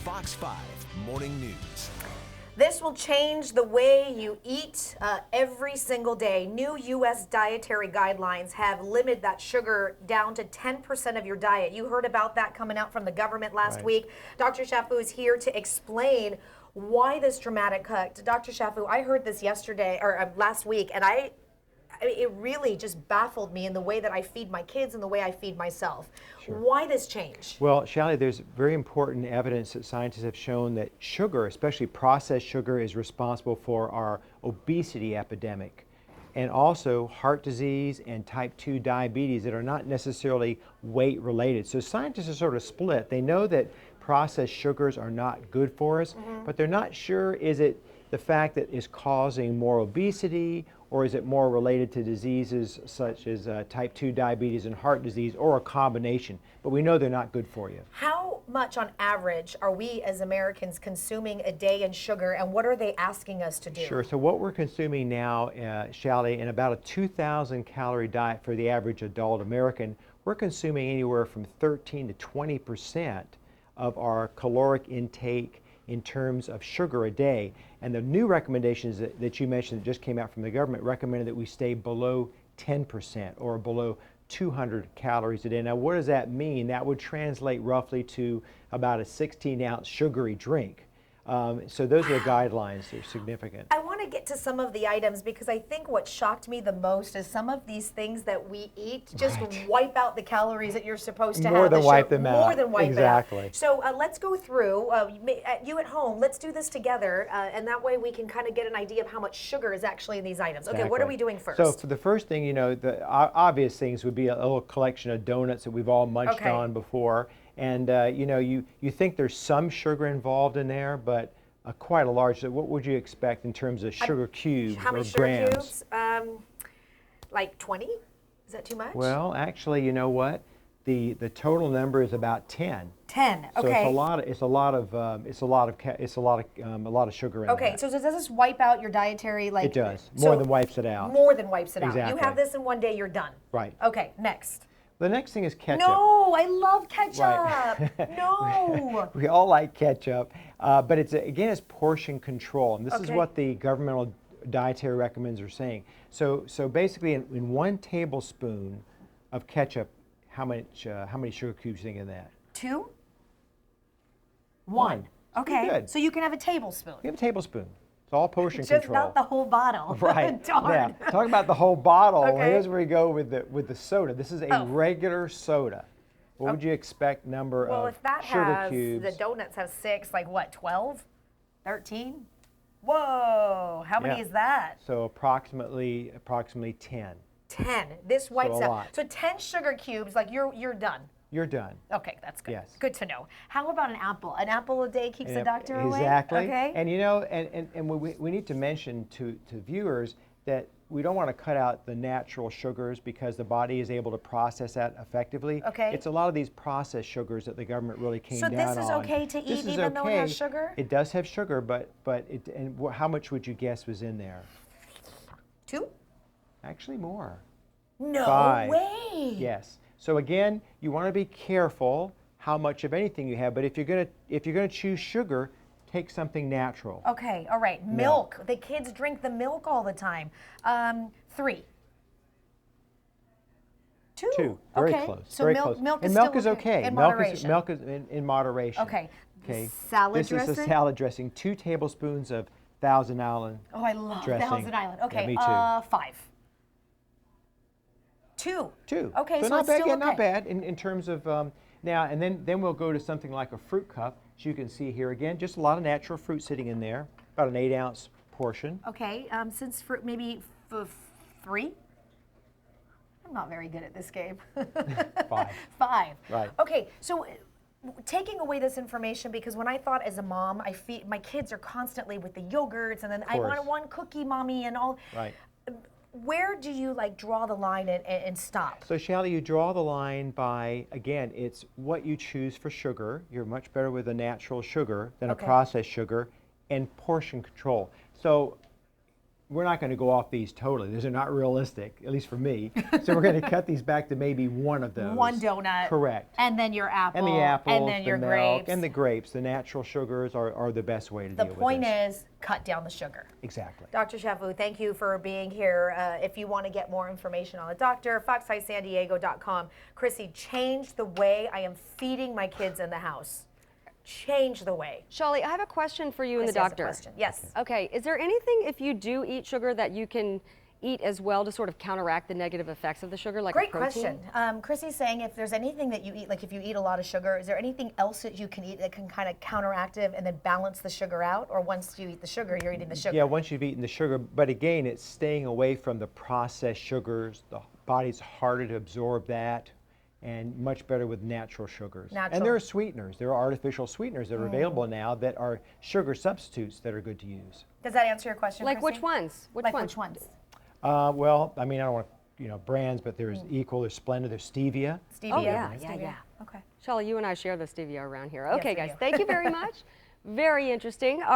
Fox 5 Morning News. This will change the way you eat every single day. New U.S. dietary guidelines have limited that sugar down to 10% of your diet. You heard about that coming out from the government last week. Dr. Chaffoo is here to explain why this dramatic cut. Dr. Chaffoo, I heard this yesterday or last week, and it really just baffled me in the way that I feed my kids and the way I feed myself. Sure. Why this change? Well, Shally, there's very important evidence that scientists have shown that sugar, especially processed sugar, is responsible for our obesity epidemic, and also heart disease and type 2 diabetes that are not necessarily weight related. So scientists are sort of split. They know that processed sugars are not good for us, but they're not sure, is it the fact that is causing more obesity, or is it more related to diseases such as type 2 diabetes and heart disease, or a combination? But we know they're not good for you. How much on average are we as Americans consuming a day in sugar, and what are they asking us to do? Sure, so what we're consuming now, Shally, in about a 2,000 calorie diet for the average adult American, we're consuming anywhere from 13 to 20% of our caloric intake in terms of sugar a day. And the new recommendations that you mentioned that just came out from the government recommended that we stay below 10% or below 200 calories a day. Now, what does that mean? That would translate roughly to about a 16-ounce sugary drink. So those are the guidelines. They're significant. I want to get to some of the items because I think what shocked me the most is some of these things that we eat just wipe out the calories that you're supposed to have. More than wipe them out. More than wipe it out. Exactly. So let's go through, you at home, let's do this together, and that way we can kind of get an idea of how much sugar is actually in these items. Okay, what are we doing first? So for the first thing, you know, the obvious things would be a little collection of donuts that we've all munched on before. And you know, you think there's some sugar involved in there, but quite a large. What would you expect in terms of sugar cubes how many or sugar grams? Cubes? Like 20? Is that too much? Well, actually, you know what? The total number is about 10. 10. So okay. it's a lot of sugar in Okay, that. so does this wipe out your dietary It does. More than wipes it out. More than wipes it out. Exactly. You have this in one day, you're done. Right. Okay, next. The next thing is ketchup. No, I love ketchup. Right. No. We all like ketchup, but again, it's portion control, and this is what the governmental dietary recommends are saying. So basically, in 1 tablespoon of ketchup, how many sugar cubes do you think in that? 2? 1. Okay. Good. So you can have a tablespoon. You have a tablespoon. It's all portion Just control. not the whole bottle. Right. Darn. Yeah. Talk about the whole bottle. Okay. Here's where we go with the soda. This is a regular soda. What would you expect number of if that sugar has, cubes? the donuts have 6, like what, 12? 13? Whoa, how many is that? So approximately 10. 10. This wipes So a out. lot. So 10 sugar cubes, like you're done. You're done. Okay, that's good. Yes. Good to know. How about an apple? An apple a day keeps the doctor away? Exactly. Okay. And you know, and we need to mention to viewers that we don't want to cut out the natural sugars because the body is able to process that effectively. Okay. It's a lot of these processed sugars that the government really came down on. So this is okay to eat even though it has sugar? It does have sugar, but how much would you guess was in there? 2? Actually more. No 5. way. Yes. So again, you want to be careful how much of anything you have, but if you're gonna choose sugar, take something natural. Okay, all right. Milk. The kids drink the milk all the time. 3. 2. Very close. So very milk, close. milk is and milk still is okay. In moderation. Milk is in moderation. Okay. Okay. Salad this dressing? This is a salad dressing. 2 tablespoons of Thousand Island. Oh, I love dressing. Thousand Island. Okay. Yeah, me too. 5. 2. 2. Okay, so not it's bad. still Yeah, okay. not bad in terms of now. And then we'll go to something like a fruit cup. As you can see here again, just a lot of natural fruit sitting in there. About an 8-ounce portion. Okay. Since fruit, maybe 3. I'm not very good at this game. 5. 5. Right. Okay. So, taking away this information, because when I thought as a mom, my kids are constantly with the yogurts, and then I want one cookie, mommy, and all. Right. Where do you draw the line and stop? So Shally, you draw the line by, again, it's what you choose for sugar. You're much better with a natural sugar than a processed sugar, and portion control. So we're not going to go off these totally. Those are not realistic, at least for me. So we're going to cut these back to maybe one of those. One donut. Correct. And then your apple. And the apples, and then your the milk, grapes. and the grapes. The natural sugars are the best way to The deal with this. point is, cut down the sugar. Exactly. Dr. Chaffoo, thank you for being here. If you want to get more information on the doctor, fox5sandiego.com. Chrissy, change the way I am feeding my kids in the house. Change the way. Shally, I have a question for you and the Chrissy has a doctor. question. Yes. Okay, is there anything, if you do eat sugar, that you can eat as well to sort of counteract the negative effects of the sugar, like Great a protein? question. Chrissy's saying if there's anything that you eat, like if you eat a lot of sugar, is there anything else that you can eat that can kind of counteract it and then balance the sugar out? Or once you eat the sugar, you're eating the sugar? Yeah, once you've eaten the sugar, but again, it's staying away from the processed sugars. The body's harder to absorb that, and much better with natural sugars. And there are sweeteners. There are artificial sweeteners that are available now that are sugar substitutes that are good to use. Does that answer your question, Like Chrissy? which ones? Which ones? Well, I mean, I don't want brands, but there's Equal, there's Splenda, there's Stevia. Stevia. Oh, yeah, Stevia. yeah. Okay. Shally, you and I share the stevia around here. Yes, Okay, we guys, do. thank you very much. Very interesting.